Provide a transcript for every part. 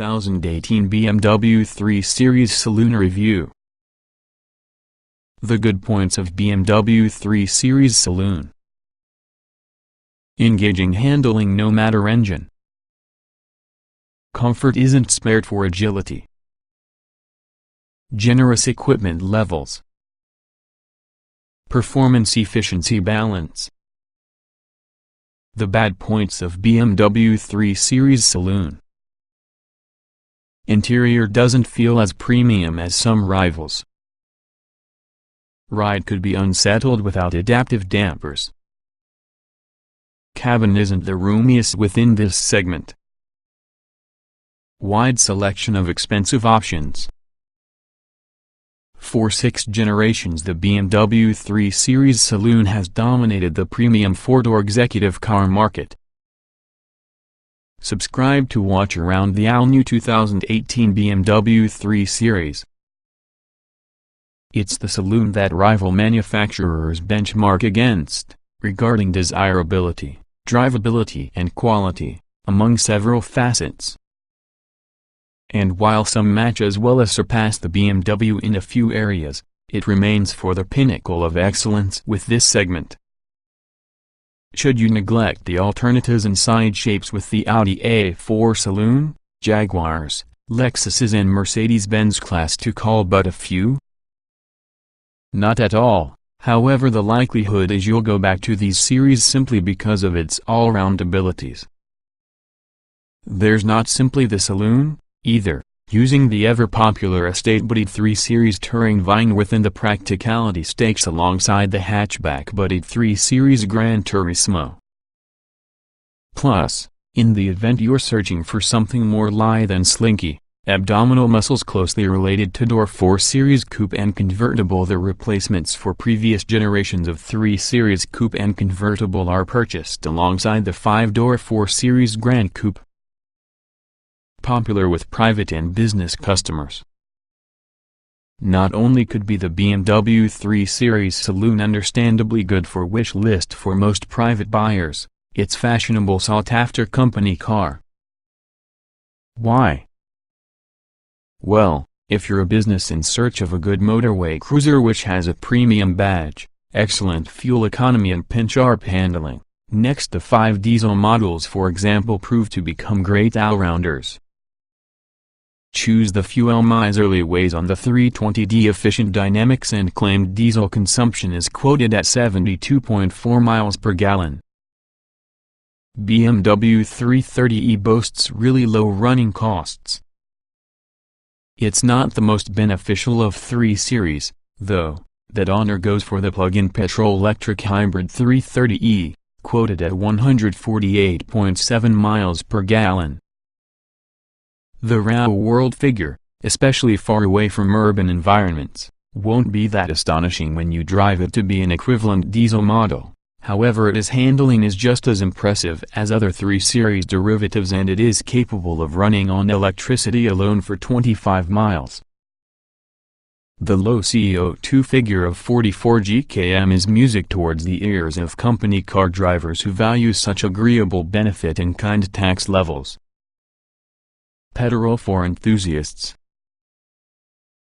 2018 BMW 3 Series Saloon Review. The good points of BMW 3 Series Saloon. Engaging handling no matter engine. Comfort isn't spared for agility. Generous equipment levels. Performance efficiency balance. The bad points of BMW 3 Series Saloon. Interior doesn't feel as premium as some rivals. Ride could be unsettled without adaptive dampers. Cabin isn't the roomiest within this segment. Wide selection of expensive options. For 6 generations the BMW 3 Series Saloon has dominated the premium four-door executive car market. Subscribe to watch around the all-new 2018 BMW 3 Series. It's the saloon that rival manufacturers benchmark against, regarding desirability, drivability and quality, among several facets. And while some match as well as surpass the BMW in a few areas, it remains for the pinnacle of excellence with this segment. Should you neglect the alternatives and side shapes with the Audi A4 Saloon, Jaguars, Lexuses and Mercedes-Benz Class to call but a few? Not at all, however the likelihood is you'll go back to these series simply because of its all-round abilities. There's not simply the saloon, either, using the ever-popular estate-bodied 3 Series Touring vying within the practicality stakes alongside the hatchback-bodied 3 Series Gran Turismo. Plus, in the event you're searching for something more lithe and slinky, abdominal muscles closely related to door 4 Series Coupe and Convertible, the replacements for previous generations of 3 Series Coupe and Convertible are purchased alongside the 5-door 4 Series Grand Coupe. Popular with private and business customers. Not only could be the BMW 3 Series Saloon understandably good for wish list for most private buyers, it's fashionable sought-after company car. Why? Well, if you're a business in search of a good motorway cruiser which has a premium badge, excellent fuel economy and pin-sharp handling, next to 5 diesel models for example prove to become great all-rounders. Choose the fuel miserly weighs on the 320d efficient dynamics and claimed diesel consumption is quoted at 72.4 miles per gallon. BMW 330e boasts really low running costs. It's not the most beneficial of 3 Series, though, that honor goes for the plug-in petrol-electric hybrid 330e, quoted at 148.7 miles per gallon. The real-world figure, especially far away from urban environments, won't be that astonishing when you drive it to be an equivalent diesel model, however its handling is just as impressive as other 3 Series derivatives and it is capable of running on electricity alone for 25 miles. The low CO2 figure of 44 GkM is music towards the ears of company car drivers who value such agreeable benefit-in-kind tax levels. Petrol for enthusiasts.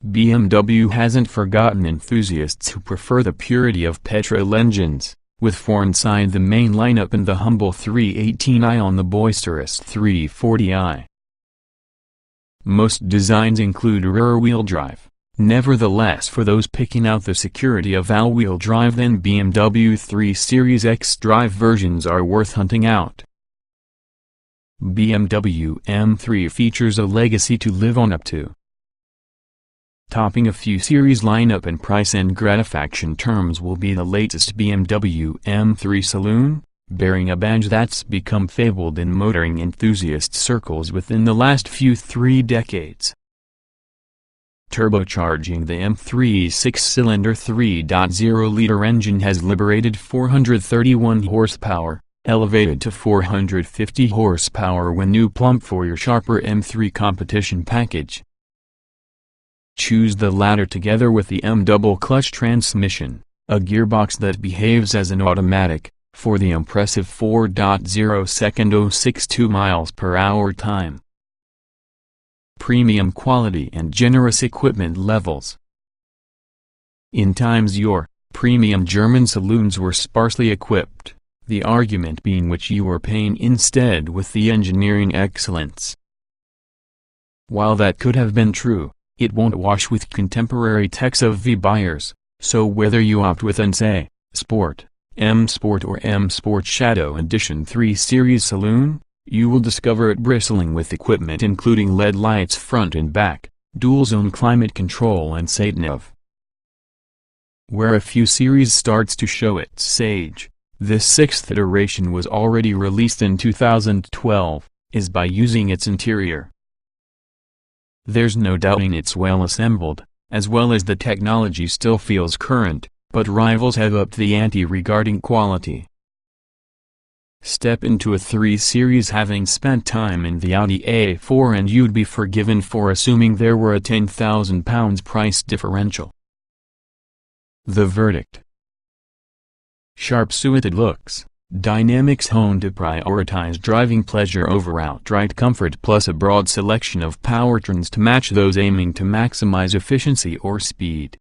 BMW hasn't forgotten enthusiasts who prefer the purity of petrol engines, with 4 inside the main lineup and the humble 318i on the boisterous 340i. Most designs include rear-wheel drive, nevertheless for those picking out the security of all-wheel drive then BMW 3 Series X-Drive versions are worth hunting out. BMW M3 features a legacy to live on up to. Topping a few series lineup in price and gratification terms will be the latest BMW M3 Saloon, bearing a badge that's become fabled in motoring enthusiast circles within the last few 3 decades. Turbocharging the M3's 6-cylinder 3.0-liter engine has liberated 431 horsepower, elevated to 450 horsepower when new plump for your sharper M3 competition package. Choose the latter together with the M double-clutch transmission, a gearbox that behaves as an automatic, for the impressive 4.0-second 062 miles per hour time. premium quality and generous equipment levels. In times yore, premium German saloons were sparsely equipped, the argument being which you were paying instead with the engineering excellence. While that could have been true, it won't wash with contemporary techs of V buyers, so whether you opt with an say, Sport, M Sport or M Sport Shadow Edition 3 Series Saloon, you will discover it bristling with equipment including LED lights front and back, dual-zone climate control and sat-nav. Where a few series starts to show its age, this 6th iteration was already released in 2012, is by using its interior. There's no doubting it's well assembled, as well as the technology still feels current, but rivals have upped the ante regarding quality. Step into a 3 Series having spent time in the Audi A4 and you'd be forgiven for assuming there were a £10,000 price differential. The verdict. Sharp-suited looks, dynamics honed to prioritize driving pleasure over outright comfort plus a broad selection of powertrains to match those aiming to maximize efficiency or speed.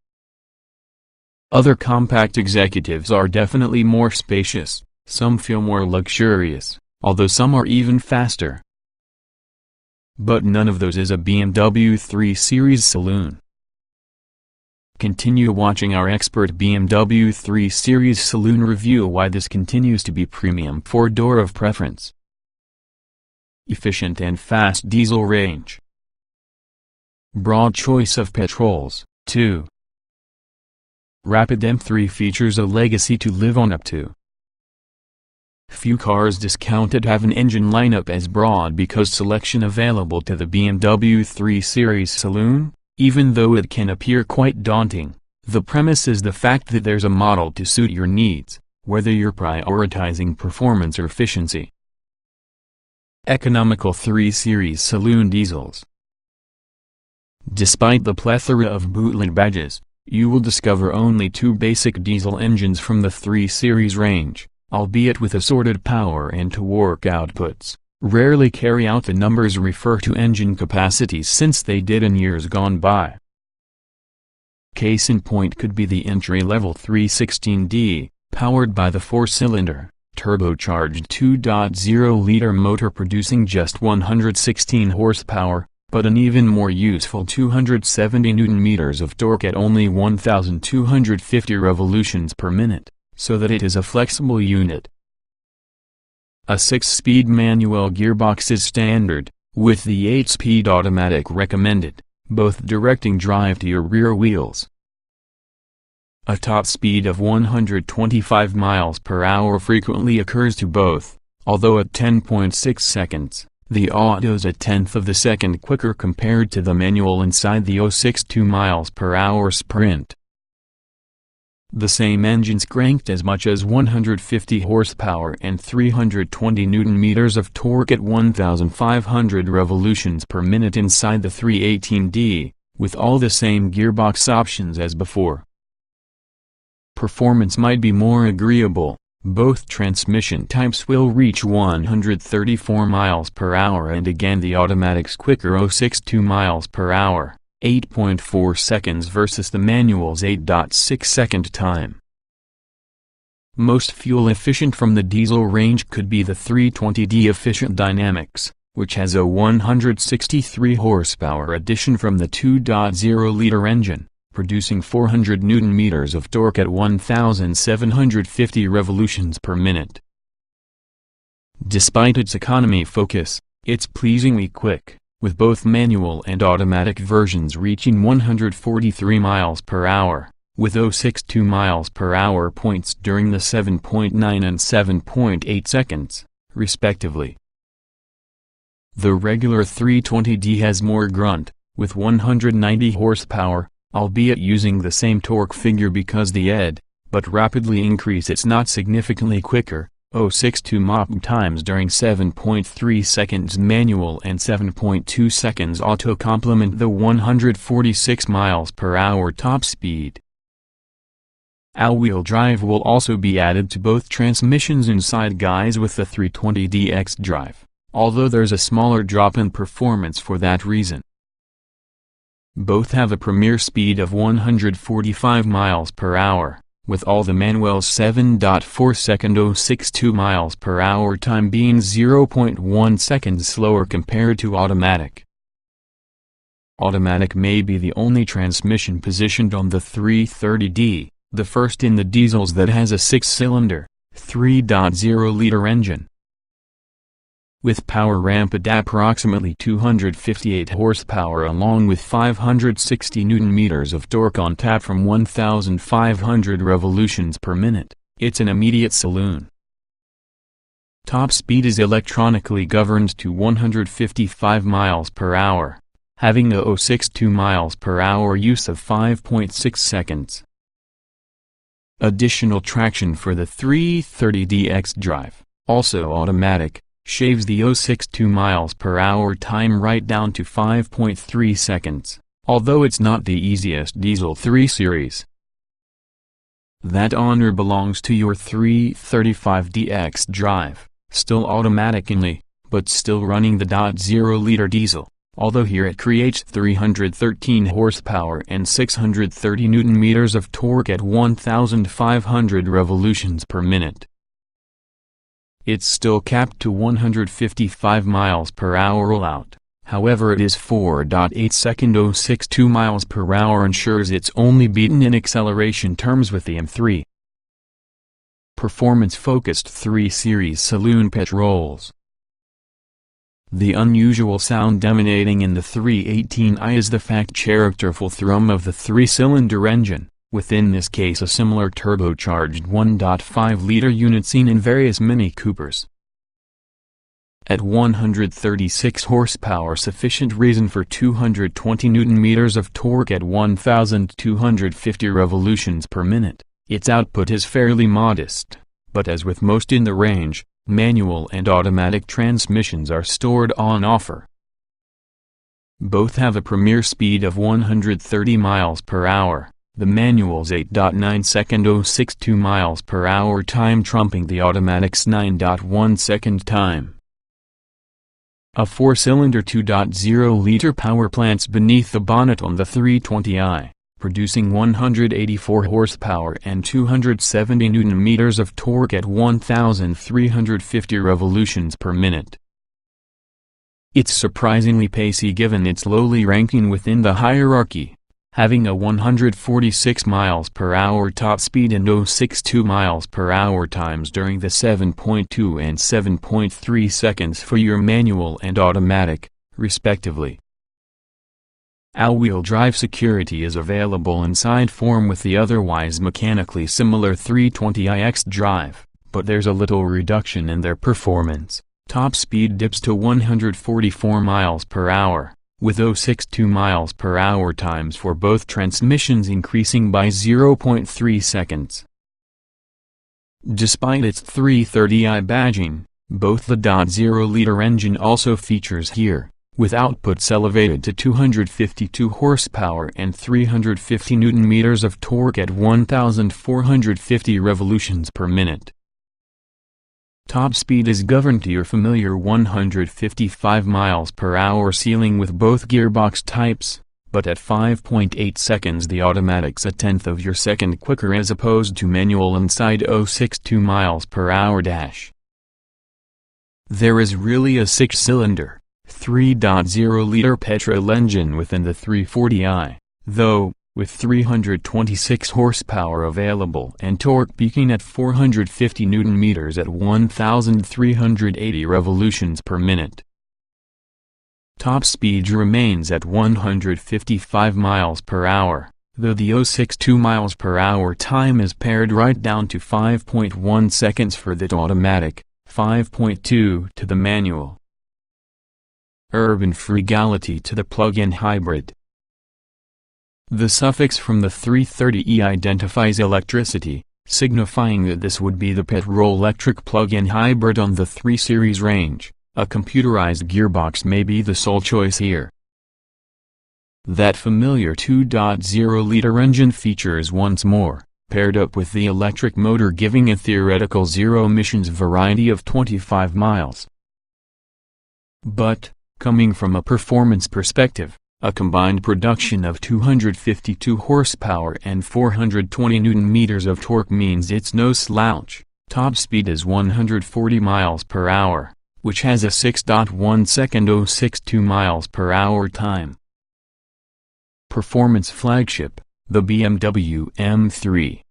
Other compact executives are definitely more spacious, some feel more luxurious, although some are even faster. But none of those is a BMW 3 Series saloon. Continue watching our expert BMW 3 Series saloon review why this continues to be premium four-door of preference. Efficient and fast diesel range. Broad choice of petrols, too. Rapid M3 features a legacy to live on up to. Few cars discounted have an engine lineup as broad because selection available to the BMW 3 Series saloon. Even though it can appear quite daunting, the premise is the fact that there's a model to suit your needs, whether you're prioritizing performance or efficiency. Economical 3 Series saloon diesels. Despite the plethora of bootleg badges, you will discover only 2 basic diesel engines from the 3 Series range, albeit with assorted power and torque outputs. Rarely carry out the numbers refer to engine capacities since they did in years gone by. Case in point could be the entry-level 316D, powered by the 4-cylinder, turbocharged 2.0-liter motor producing just 116 horsepower, but an even more useful 270 Nm of torque at only 1,250 revolutions per minute, so that it is a flexible unit. A 6-speed manual gearbox is standard, with the 8-speed automatic recommended, both directing drive to your rear wheels. A top speed of 125 miles per hour frequently occurs to both, although at 10.6 seconds, the auto's a tenth of the second quicker compared to the manual inside the 0.62 miles per hour Sprint. The same engines cranked as much as 150 horsepower and 320 Nm of torque at 1,500 revolutions per minute inside the 318D, with all the same gearbox options as before. Performance might be more agreeable. Both transmission types will reach 134 miles per hour and again the automatic's quicker 0.62 miles per hour. 8.4 seconds versus the manual's 8.6 second time. Most fuel efficient from the diesel range could be the 320D Efficient Dynamics, which has a 163 horsepower addition from the 2.0-liter engine, producing 400 Nm of torque at 1,750 revolutions per minute. Despite its economy focus, it's pleasingly quick, with both manual and automatic versions reaching 143 miles per hour, with 0.62 miles per hour points during the 7.9 and 7.8 seconds, respectively. The regular 320D has more grunt, with 190 horsepower, albeit using the same torque figure because the ED, but rapidly increase its not significantly quicker, 0.62 mop times during 7.3 seconds manual and 7.2 seconds auto complement the 146 miles per hour top speed. All-wheel drive will also be added to both transmissions inside guys with the 320D xDrive, although there's a smaller drop in performance for that reason. Both have a premier speed of 145 miles per hour, with all the manuals 7.4 second 062 miles per hour time being 0.1 seconds slower compared to automatic. Automatic may be the only transmission positioned on the 330d, the first in the diesels that has a 6-cylinder, 3.0-liter engine. With power ramp at approximately 258 horsepower along with 560 Nm of torque on tap from 1,500 revolutions per minute, it's an immediate saloon. Top speed is electronically governed to 155 miles per hour, having a 062 miles per hour use of 5.6 seconds. Additional traction for the 330d drive, also automatic, shaves the 062 miles per hour time right down to 5.3 seconds, although it's not the easiest diesel 3 Series. That honor belongs to your 335d drive, still automatic only, but still running the 0.0-liter diesel, although here it creates 313 horsepower and 630 Nm of torque at 1,500 revolutions per minute. It's still capped to 155 miles per hour rollout, however it is 4.8 second 062 miles per hour ensures it's only beaten in acceleration terms with the M3. Performance-focused 3 Series saloon petrols. The unusual sound emanating in the 318i is the fact-characterful thrum of the 3-cylinder engine, within this case a similar turbocharged 1.5-liter unit seen in various Mini Coopers. At 136 horsepower, sufficient reason for 220 Nm of torque at 1,250 revolutions per minute, its output is fairly modest, but as with most in the range, manual and automatic transmissions are stored on offer. Both have a premier speed of 130 miles per hour. The manual's 8.9 second 062 miles per hour time trumping the automatic's 9.1 second time. A 4-cylinder 2.0-liter power plant's beneath the bonnet on the 320i, producing 184 horsepower and 270 Nm of torque at 1,350 revolutions per minute. It's surprisingly pacey given its lowly ranking within the hierarchy, having a 146 miles per hour top speed and 062 miles per hour times during the 7.2 and 7.3 seconds for your manual and automatic, respectively. All-wheel drive security is available in side form with the otherwise mechanically similar 320iX drive, but there's a little reduction in their performance. Top speed dips to 144 miles per hour. With 062 miles per hour times for both transmissions increasing by 0.3 seconds. Despite its 330i badging, both the 0.0-liter engine also features here, with outputs elevated to 252 horsepower and 350 Nm of torque at 1,450 revolutions per minute. Top speed is governed to your familiar 155 miles per hour ceiling with both gearbox types, but at 5.8 seconds the automatic's a tenth of your second quicker as opposed to manual inside 062 miles per hour dash. There is really a 6-cylinder, 3.0-liter petrol engine within the 340i, though, with 326 horsepower available and torque peaking at 450 Nm at 1,380 revolutions per minute. Top speed remains at 155 miles per hour, though the 062 miles per hour time is pared right down to 5.1 seconds for the automatic, 5.2 to the manual. Urban frugality to the plug-in hybrid. The suffix from the 330e identifies electricity, signifying that this would be the petrol-electric plug-in hybrid on the 3 Series range. A computerized gearbox may be the sole choice here. That familiar 2.0-liter engine features once more, paired up with the electric motor giving a theoretical zero-emissions variety of 25 miles. But, coming from a performance perspective, A combined production of 252 horsepower and 420 Nm of torque means it's no slouch. Top speed is 140 miles per hour, which has a 6.1 second 062 miles per hour time. Performance flagship, the BMW M3.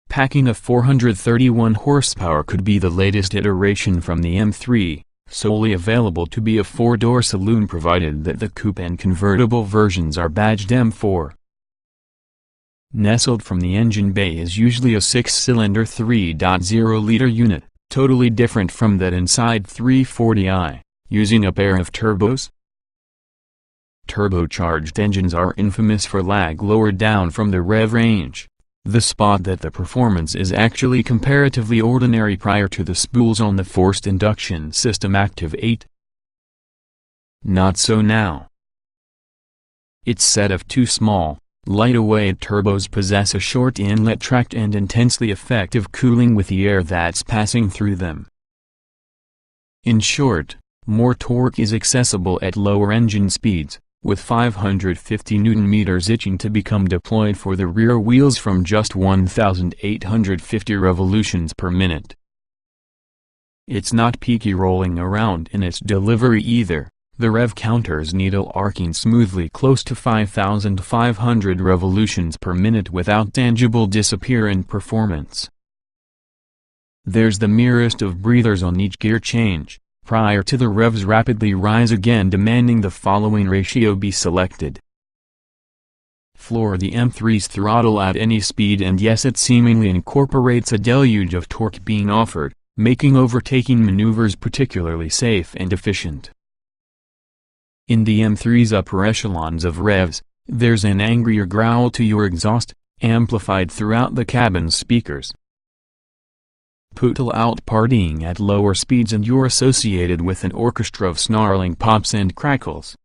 Packing a 431 horsepower could be the latest iteration from the M3, solely available to be a four-door saloon provided that the coupe and convertible versions are badged M4. Nestled from the engine bay is usually a six-cylinder 3.0-liter unit, totally different from that inside 340i, using a pair of turbos. Turbocharged engines are infamous for lag lower down from the rev range, the spot that the performance is actually comparatively ordinary prior to the spools on the forced induction system activate. Not so now. Its set of two small, light-weight turbos possess a short inlet tract and intensely effective cooling with the air that's passing through them. In short, more torque is accessible at lower engine speeds, with 550 Nm itching to become deployed for the rear wheels from just 1,850 revolutions per minute. It's not peaky rolling around in its delivery either, the rev counter's needle arcing smoothly close to 5,500 revolutions per minute without tangible disappear in performance. There's the merest of breathers on each gear change, prior to the revs rapidly rise again demanding the following ratio be selected. Floor the M3's throttle at any speed, and yes, it seemingly incorporates a deluge of torque being offered, making overtaking maneuvers particularly safe and efficient. In the M3's upper echelons of revs, there's an angrier growl to your exhaust, amplified throughout the cabin's speakers. Pootle out partying at lower speeds and you're associated with an orchestra of snarling pops and crackles.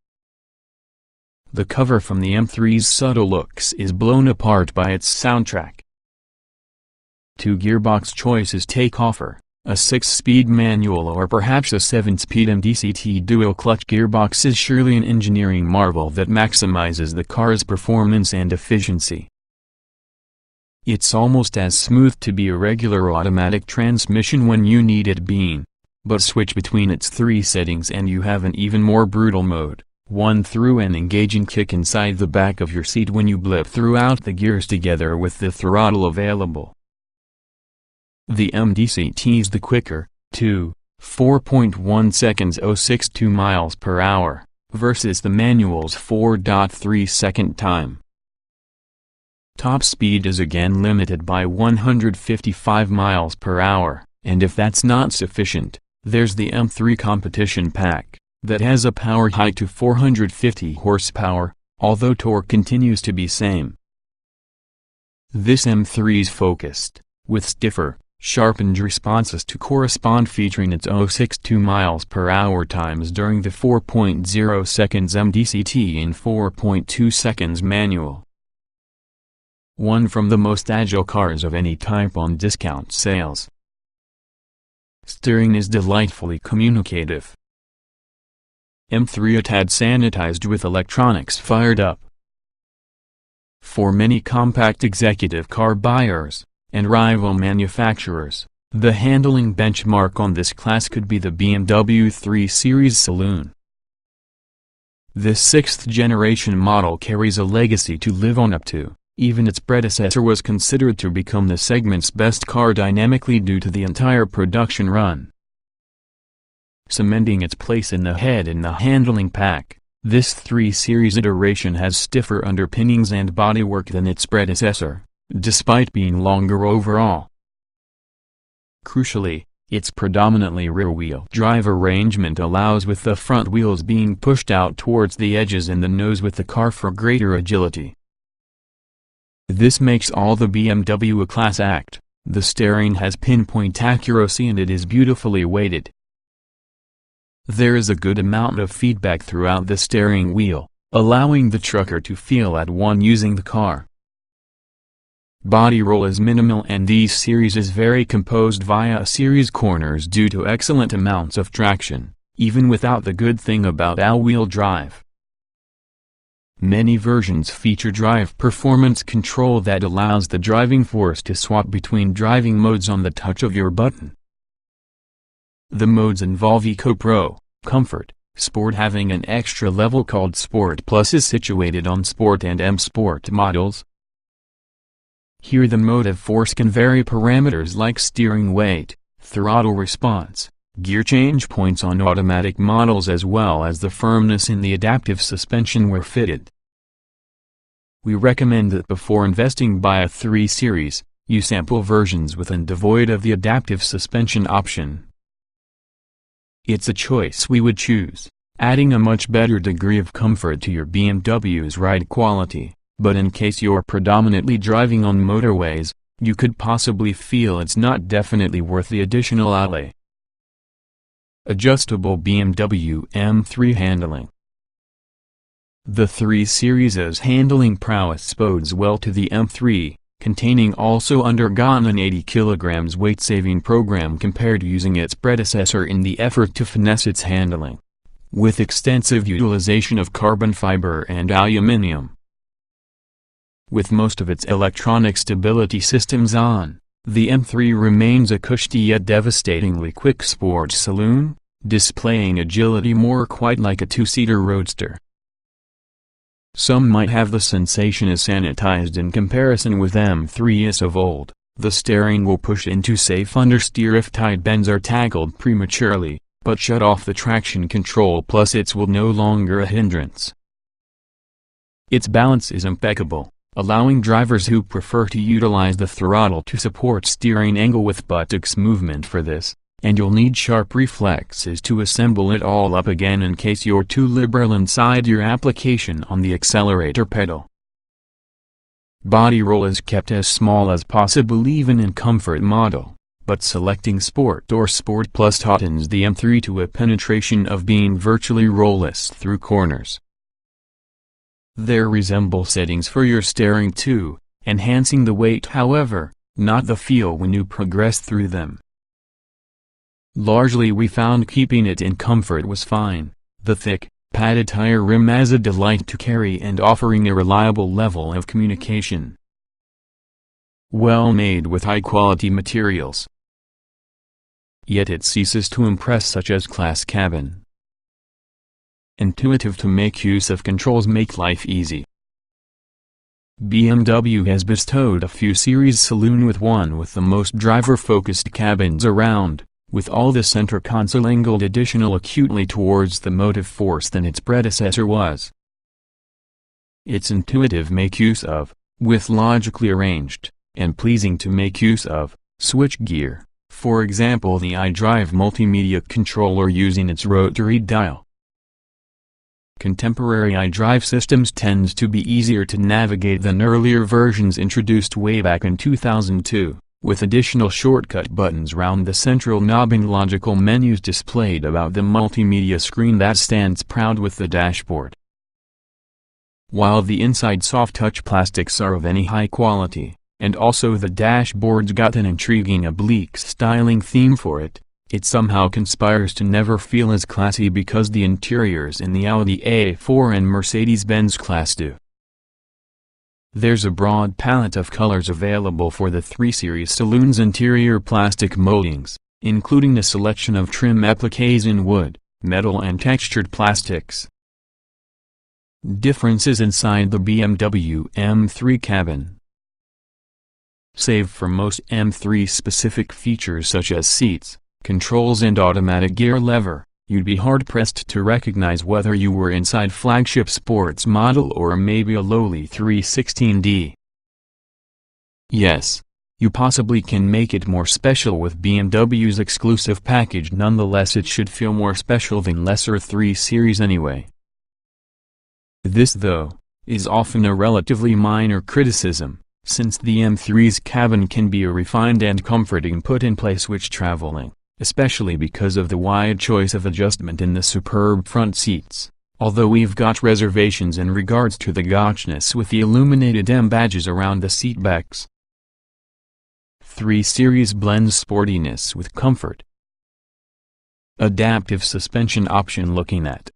The cover from the M3's subtle looks is blown apart by its soundtrack. Two gearbox choices take offer, a 6-speed manual or perhaps a 7-speed MDCT dual-clutch gearbox is surely an engineering marvel that maximizes the car's performance and efficiency. It's almost as smooth to be a regular automatic transmission when you need it being, but switch between its three settings and you have an even more brutal mode, one through an engaging kick inside the back of your seat when you blip throughout the gears together with the throttle available. The MDCT's the quicker, 4.1 seconds 062 miles per hour, versus the manual's 4.3 second time. Top speed is again limited by 155 miles per hour, and if that's not sufficient, there's the M3 Competition Pack, that has a power high to 450 horsepower, although torque continues to be same. This M3's focused, with stiffer, sharpened responses to correspond, featuring its 062 miles per hour times during the 4.0 seconds MDCT and 4.2 seconds manual. One from the most agile cars of any type on discount sales. Steering is delightfully communicative. M3 a tad sanitized with electronics fired up. For many compact executive car buyers, and rival manufacturers, the handling benchmark on this class could be the BMW 3 Series Saloon. This 6th generation model carries a legacy to live on up to. Even its predecessor was considered to become the segment's best car dynamically due to the entire production run. Cementing its place in the head in the handling pack, this 3 Series iteration has stiffer underpinnings and bodywork than its predecessor, despite being longer overall. Crucially, its predominantly rear-wheel drive arrangement allows with the front wheels being pushed out towards the edges and the nose with the car for greater agility. This makes all the BMW a class act. The steering has pinpoint accuracy and it is beautifully weighted. There is a good amount of feedback throughout the steering wheel, allowing the trucker to feel at one using the car. Body roll is minimal and these series is very composed via series corners due to excellent amounts of traction, even without the good thing about all-wheel drive. Many versions feature drive performance control that allows the driving force to swap between driving modes on the touch of your button. The modes involve Eco Pro, Comfort, Sport. Having an extra level called Sport Plus is situated on Sport and M Sport models. Here the mode of force can vary parameters like steering weight, throttle response, gear change points on automatic models, as well as the firmness in the adaptive suspension where fitted. We recommend that before investing buy a 3 Series, you sample versions with and devoid of the adaptive suspension option. It's a choice we would choose, adding a much better degree of comfort to your BMW's ride quality, but in case you're predominantly driving on motorways, you could possibly feel it's not definitely worth the additional outlay. Adjustable BMW M3 handling. The 3 Series' handling prowess bodes well to the M3, containing also undergone an 80 kg weight-saving program compared to using its predecessor in the effort to finesse its handling, with extensive utilization of carbon fiber and aluminium. With most of its electronic stability systems on, the M3 remains a cushy yet devastatingly quick sports saloon, displaying agility more quite like a two-seater roadster. Some might have the sensation is sanitized in comparison with M3s of old. The steering will push into safe understeer if tight bends are tackled prematurely, but shut off the traction control, plus it will no longer a hindrance. Its balance is impeccable, allowing drivers who prefer to utilize the throttle to support steering angle with buttocks movement for this, and you'll need sharp reflexes to assemble it all up again in case you're too liberal inside your application on the accelerator pedal. Body roll is kept as small as possible even in Comfort model, but selecting Sport or Sport Plus taughtens the M3 to a penetration of being virtually rollless through corners. There resemble settings for your steering too, enhancing the weight however, not the feel when you progress through them. Largely we found keeping it in comfort was fine, the thick, padded tire rim as a delight to carry and offering a reliable level of communication. Well made with high-quality materials. Yet it ceases to impress such as class cabin. Intuitive to make use of controls make life easy. BMW has bestowed a few series saloon with one with the most driver-focused cabins around, with all the center console angled additional acutely towards the motive force than its predecessor was. It's intuitive make use of, with logically arranged, and pleasing to make use of, switchgear, for example the iDrive multimedia controller using its rotary dial. Contemporary iDrive systems tends to be easier to navigate than earlier versions introduced way back in 2002. With additional shortcut buttons round the central knob and logical menus displayed about the multimedia screen that stands proud with the dashboard. While the inside soft-touch plastics are of any high quality, and also the dashboard's got an intriguing oblique styling theme for it, it somehow conspires to never feel as classy because the interiors in the Audi A4 and Mercedes-Benz class do. There's a broad palette of colors available for the 3 Series saloon's interior plastic moldings, including a selection of trim appliques in wood, metal and textured plastics. Differences inside the BMW M3 cabin. Save for most M3 specific features such as seats, controls and automatic gear lever, you'd be hard-pressed to recognize whether you were inside flagship sports model or maybe a lowly 316D. Yes, you possibly can make it more special with BMW's exclusive package, nonetheless it should feel more special than lesser 3 Series anyway. This though, is often a relatively minor criticism, since the M3's cabin can be a refined and comforting put-in-place which traveling, especially because of the wide choice of adjustment in the superb front seats, although we've got reservations in regards to the gotchness with the illuminated M badges around the seatbacks. 3 Series blends sportiness with comfort. Adaptive suspension option looking at.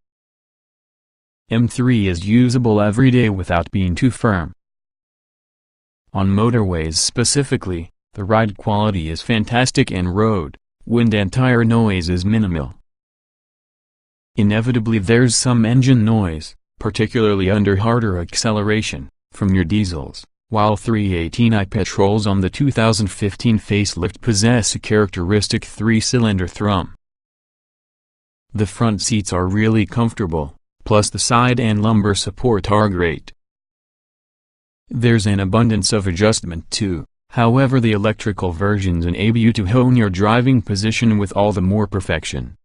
M3 is usable every day without being too firm. On motorways specifically, the ride quality is fantastic and road, wind and tire noise is minimal. Inevitably there's some engine noise, particularly under harder acceleration, from your diesels, while 318i petrols on the 2015 facelift possess a characteristic 3-cylinder thrum. The front seats are really comfortable, plus the side and lumbar support are great. There's an abundance of adjustment too, however the electrical versions enable you to hone your driving position with all the more perfection.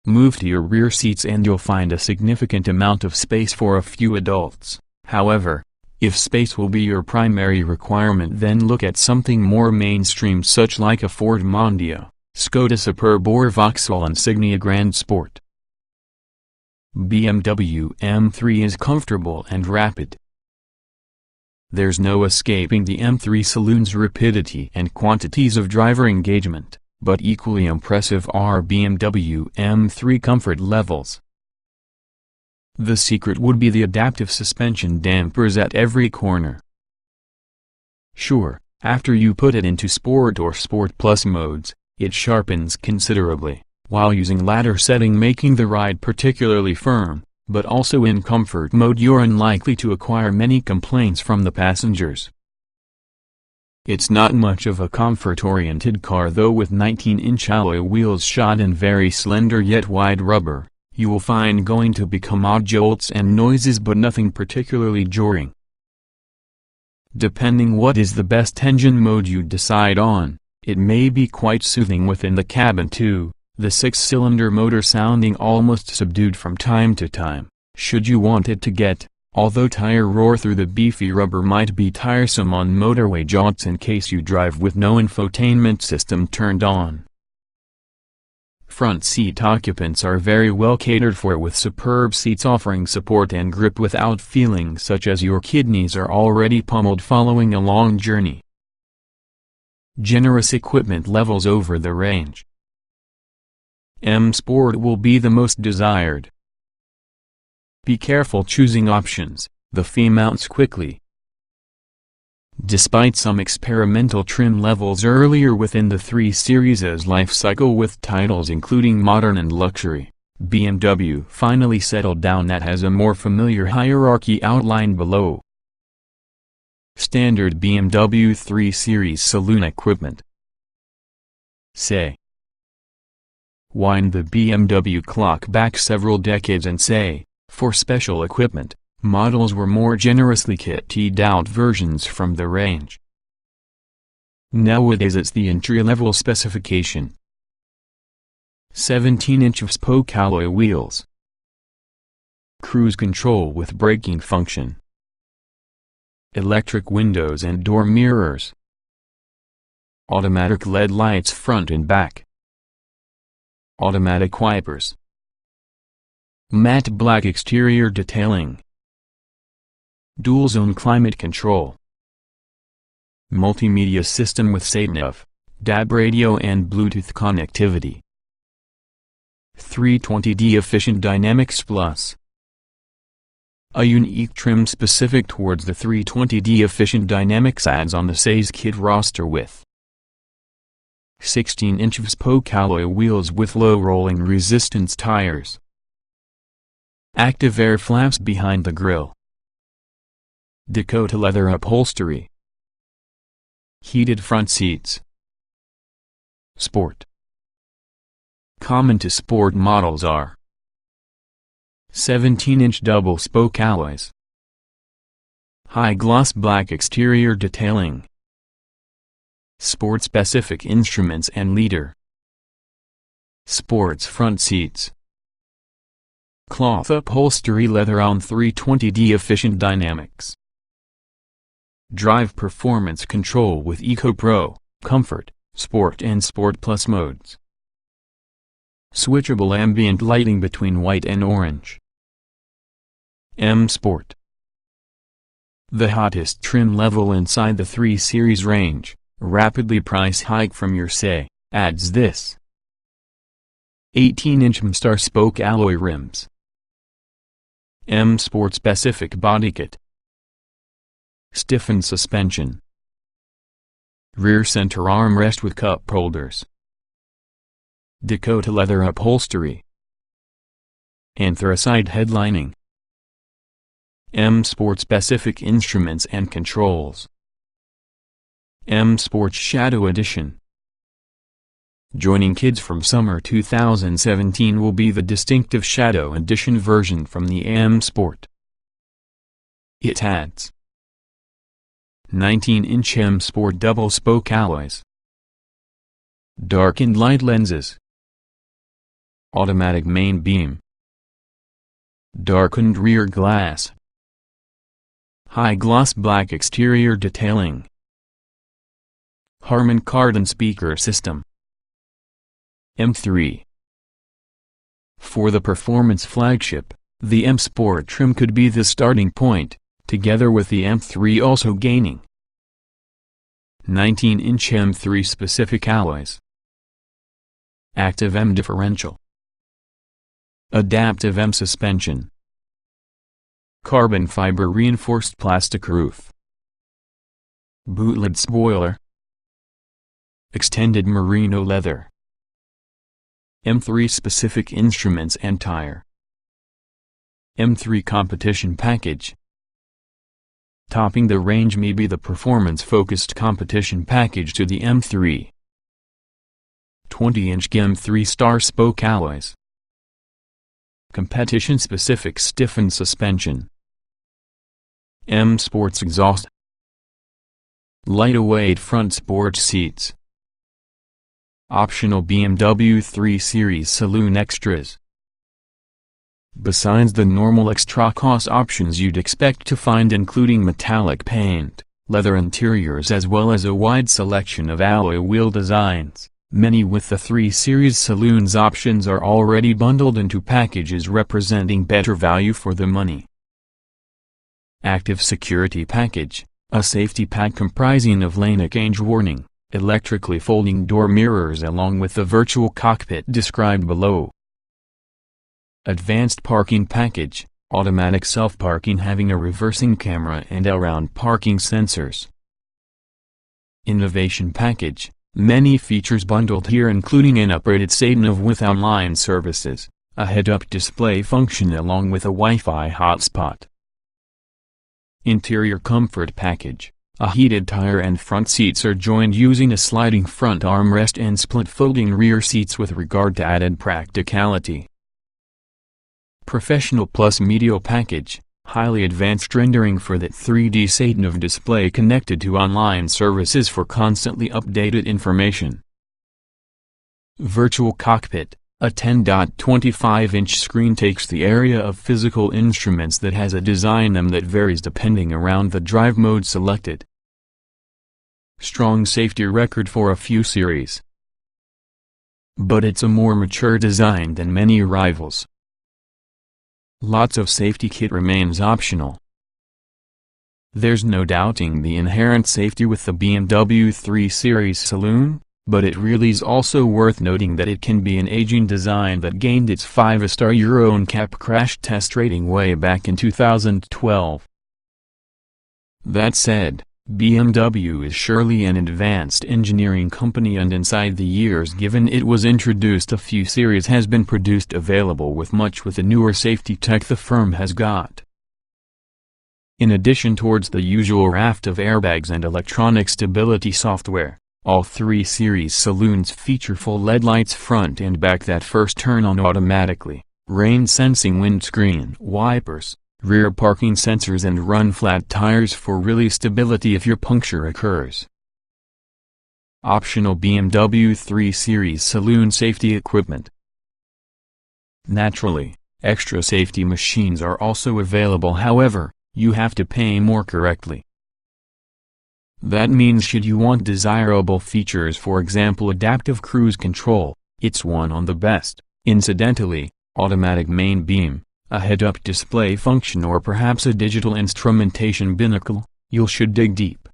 Move to your rear seats and you'll find a significant amount of space for a few adults. However, if space will be your primary requirement, then look at something more mainstream such like a Ford Mondeo, Skoda Superb or Vauxhall Insignia Grand Sport. BMW M3 is comfortable and rapid. There's no escaping the M3 saloon's rapidity and quantities of driver engagement, but equally impressive are BMW M3 comfort levels. The secret would be the adaptive suspension dampers at every corner. Sure, after you put it into Sport or Sport Plus modes, it sharpens considerably, while using ladder setting making the ride particularly firm, but also in comfort mode you're unlikely to acquire many complaints from the passengers. It's not much of a comfort-oriented car though. With 19-inch alloy wheels shod in very slender yet wide rubber, you will find going to become odd jolts and noises but nothing particularly jarring. Depending what is the best engine mode you decide on, it may be quite soothing within the cabin too, the 6-cylinder motor sounding almost subdued from time to time, should you want it to get, although tire roar through the beefy rubber might be tiresome on motorway jaunt in case you drive with no infotainment system turned on. Front seat occupants are very well catered for with superb seats offering support and grip without feeling such as your kidneys are already pummeled following a long journey. Generous equipment levels over the range. M Sport will be the most desired. Be careful choosing options, the fee mounts quickly. Despite some experimental trim levels earlier within the 3 Series' life cycle with titles including Modern and Luxury, BMW finally settled down that has a more familiar hierarchy outlined below. Standard BMW 3 Series saloon equipment. Say. Wind the BMW clock back several decades and say, for special equipment, models were more generously kitted out versions from the range. Nowadays it's the entry-level specification. 17-inch spoke alloy wheels. Cruise control with braking function. Electric windows and door mirrors. Automatic LED lights front and back. Automatic wipers. Matte black exterior detailing. Dual-zone climate control. Multimedia system with sat-nav, DAB radio and Bluetooth connectivity. 320D Efficient Dynamics Plus. A unique trim specific towards the 320D Efficient Dynamics adds on the SAIS kit roster with 16-inch spoke alloy wheels with low rolling resistance tires. Active air flaps behind the grille. Dakota leather upholstery. Heated front seats. Sport. Common to sport models are 17-inch double-spoke alloys. High-gloss black exterior detailing. Sport-specific instruments and leader. Sports front seats. Cloth upholstery leather on 320D Efficient Dynamics. Drive performance control with Eco Pro, Comfort, Sport and Sport Plus modes. Switchable ambient lighting between white and orange. M Sport. The hottest trim level inside the 3 Series range, rapidly price hike from your say, adds this. 18-inch star spoke alloy rims. M Sport specific body kit. Stiffened suspension. Rear center armrest with cup holders. Dakota leather upholstery. Anthracite headlining. M Sport specific instruments and controls. M Sport Shadow Edition. Joining kids from summer 2017 will be the distinctive Shadow Edition version from the M Sport. It adds 19-inch M Sport double-spoke alloys, dark and light lenses, automatic main beam, darkened rear glass, high-gloss black exterior detailing, Harman Kardon speaker system. M3. For the performance flagship, the M Sport trim could be the starting point, together with the M3 also gaining 19-inch M3 specific alloys, active M differential, adaptive M suspension, carbon fiber reinforced plastic roof, boot-lid spoiler, extended merino leather, M3 specific instruments and tire, M3 competition package. Topping the range may be the performance-focused competition package to the M3. 20-inch M3 star spoke alloys. Competition-specific stiffened suspension. M Sports exhaust. Lightweight front sport seats. Optional BMW 3 Series Saloon extras. Besides the normal extra cost options you'd expect to find, including metallic paint, leather interiors as well as a wide selection of alloy wheel designs, many with the 3 Series Saloon's options are already bundled into packages representing better value for the money. Active Security Package, a safety pack comprising of lane change warning, electrically folding door mirrors along with the virtual cockpit described below. Advanced Parking Package, automatic self-parking having a reversing camera and all-round parking sensors. Innovation Package, many features bundled here including an upgraded sedan with online services, a head-up display function along with a Wi-Fi hotspot. Interior Comfort Package, a heated tire and front seats are joined using a sliding front armrest and split folding rear seats with regard to added practicality. Professional Plus Media Package, highly advanced rendering for that 3D sedan display connected to online services for constantly updated information. Virtual Cockpit, a 10.25-inch screen takes the area of physical instruments that has a design that varies depending around the drive mode selected. Strong safety record for a few series, but it's a more mature design than many rivals. Lots of safety kit remains optional. There's no doubting the inherent safety with the BMW 3 Series Saloon, but it really is also worth noting that it can be an aging design that gained its 5-star Euro NCAP crash test rating way back in 2012. That said, BMW is surely an advanced engineering company, and inside the years given it was introduced, a few series has been produced available with much with the newer safety tech the firm has got. In addition towards the usual raft of airbags and electronic stability software, all 3 Series Saloons feature full LED lights front and back that first turn on automatically, rain-sensing windscreen wipers, rear parking sensors and run flat tires for really stability if your puncture occurs. Optional BMW 3 Series Saloon safety equipment. Naturally, extra safety machines are also available, however, you have to pay more correctly. That means should you want desirable features, for example adaptive cruise control, it's one on the best, incidentally, automatic main beam, a head-up display function or perhaps a digital instrumentation binnacle, you should dig deep.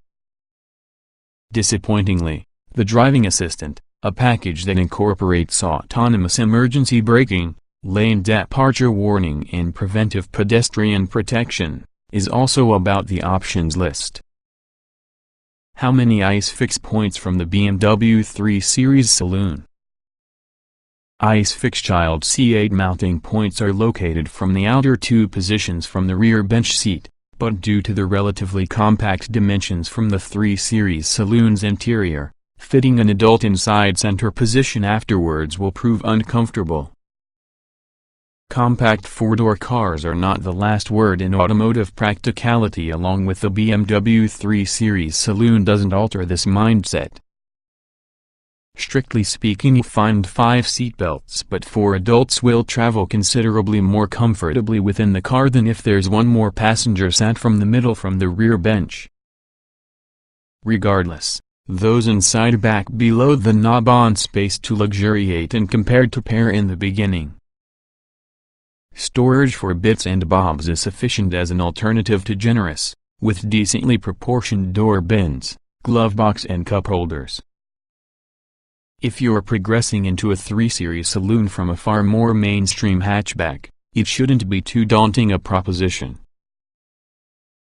Disappointingly, the driving assistant, a package that incorporates autonomous emergency braking, Lane departure warning and preventive pedestrian protection, is also about the options list. How many ISOFIX points from the BMW 3 Series saloon? ISOFIX child C8 mounting points are located from the outer two positions from the rear bench seat, but due to the relatively compact dimensions from the 3 Series saloon's interior, fitting an adult inside center position afterwards will prove uncomfortable. Compact four-door cars are not the last word in automotive practicality. Along with the BMW 3 Series saloon doesn't alter this mindset. Strictly speaking, you find 5 seatbelts, but 4 adults will travel considerably more comfortably within the car than if there's one more passenger sat from the middle from the rear bench. Regardless, those inside back below the knob on space to luxuriate and compared to pair in the beginning. Storage for bits and bobs is sufficient as an alternative to generous, with decently proportioned door bins, glove box and cup holders. If you're progressing into a 3 Series saloon from a far more mainstream hatchback, it shouldn't be too daunting a proposition.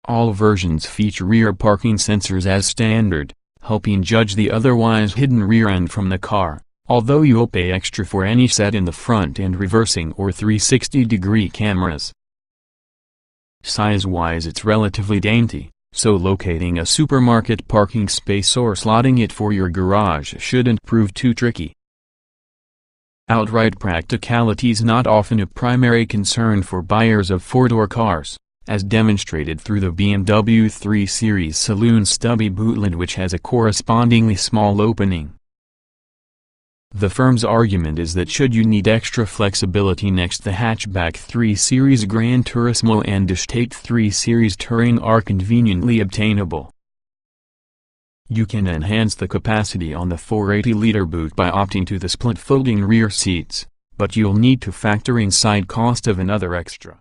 All versions feature rear parking sensors as standard, helping judge the otherwise hidden rear end from the car, although you'll pay extra for any set in the front and reversing or 360-degree cameras. Size-wise it's relatively dainty, so locating a supermarket parking space or slotting it for your garage shouldn't prove too tricky. Outright practicality is not often a primary concern for buyers of four-door cars, as demonstrated through the BMW 3 Series saloon stubby boot lid, which has a correspondingly small opening. The firm's argument is that should you need extra flexibility next, the hatchback 3 Series Gran Turismo and Estate 3 Series Touring are conveniently obtainable. You can enhance the capacity on the 480-liter boot by opting to the split folding rear seats, but you'll need to factor in side cost of another extra